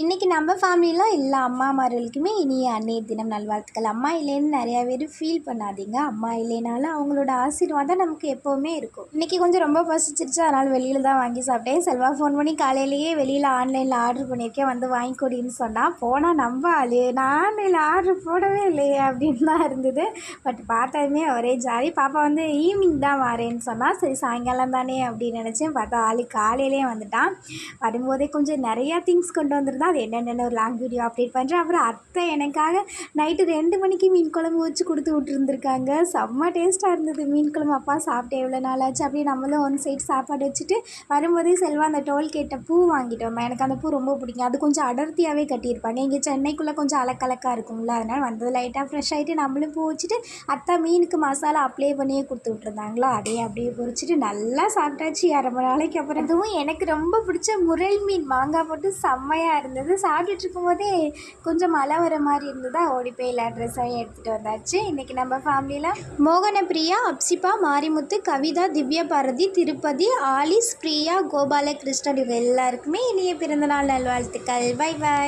இன்றைக்கி நம்ம ஃபேமிலியில் எல்லா அம்மாமார்களுக்குமே இனிய அன்னையர் தினம் நல்வாழ்த்துக்கள். அம்மா இல்லைன்னு நிறையா பேர் ஃபீல் பண்ணாதீங்க. அம்மா இல்லைனாலும் அவங்களோட ஆசீர்வாதம் நமக்கு எப்போவுமே இருக்கும். இன்றைக்கி கொஞ்சம் ரொம்ப பசிச்சிருச்சு, அதனால் வெளியில் தான் வாங்கி சாப்பிட்டேன். செல்வா ஃபோன் பண்ணி காலையிலேயே வெளியில் ஆன்லைனில் ஆர்டர் பண்ணியிருக்கேன், வந்து வாங்கிக்கொடின்னு சொன்னால், போனால் நம்ப ஆளு நான் ஆன்லைனில் ஆர்டர் போடவே இல்லையே அப்படின்னு தான் இருந்தது. பட் பார்த்ததுமே ஒரே ஜாலி. பாப்பா வந்து ஈவினிங் தான் வரேன்னு சொன்னால், சரி சாயங்காலம் தானே அப்படின்னு நினச்சேன். பார்த்தா ஆளு காலையிலே வந்துட்டான். வரும்போதே கொஞ்சம் நிறையா திங்ஸ் கொண்டு வந்திருந்தான். அது என்னென்னு ஒரு லாங் வீடியோ அப்டேட் பண்ணுறேன். அப்புறம் அத்தை எனக்காக நைட்டு 2 மணிக்கு மீன் குழம்பு வச்சு கொடுத்து விட்டுருந்துருக்காங்க. செம்ம டேஸ்ட்டாக இருந்தது மீன் குழம்பு. அப்பா சாப்பிட்டு எவ்வளோ நாள் ஆச்சு. அப்படியே நம்மளும் ஒன் சைடு சாப்பாடு வச்சுட்டு வரும்போதே செல்வா அந்த டோல்கேட்டை பூ வாங்கிட்டு வந்தேன். எனக்கு அந்த பூ ரொம்ப பிடிக்கும். அது கொஞ்சம் அடர்த்தியாகவே கட்டியிருப்பாங்க. இங்கே சென்னைக்குள்ளே கொஞ்சம் அலக்கலக்காக இருக்கும்ல, அதனால் வந்தது லைட்டாக ஃப்ரெஷ் ஆகிட்டு நம்மளும் பூ வச்சுட்டு அத்தை மீனுக்கு மசாலா அப்ளை பண்ணியே கொடுத்து விட்ருந்தாங்களா, அதையே அப்படியே பொரிச்சிட்டு நல்லா சாப்பிட்டாச்சு 1/2 நாளைக்கு அப்புறம். அதுவும் எனக்கு ரொம்ப பிடிச்ச முரல் மீன் மாங்காய் போட்டு செம்மையாக இருந்தது. சாப்பிட்டுட்டு இருக்கும்போதே கொஞ்சம் மழை வர மாதிரி இருந்ததா, ஓடி போய் எல்லா ட்ரெஸ்ஸையும் எடுத்துகிட்டு வந்தாச்சு. இன்றைக்கி நம்ம ஃபேமிலியில் மோகனப்பிரியா, அப்சிபா, மாரிமுத்து, கவிதா, திவ்யா பாரதி, திருப்பதி, ஆலிஸ், பிரியா, கோபாலகிருஷ்ணன் இவங்க எல்லாருக்குமே இனிய பிறந்தநாள் நல்வாழ்த்துக்கள். Bye bye.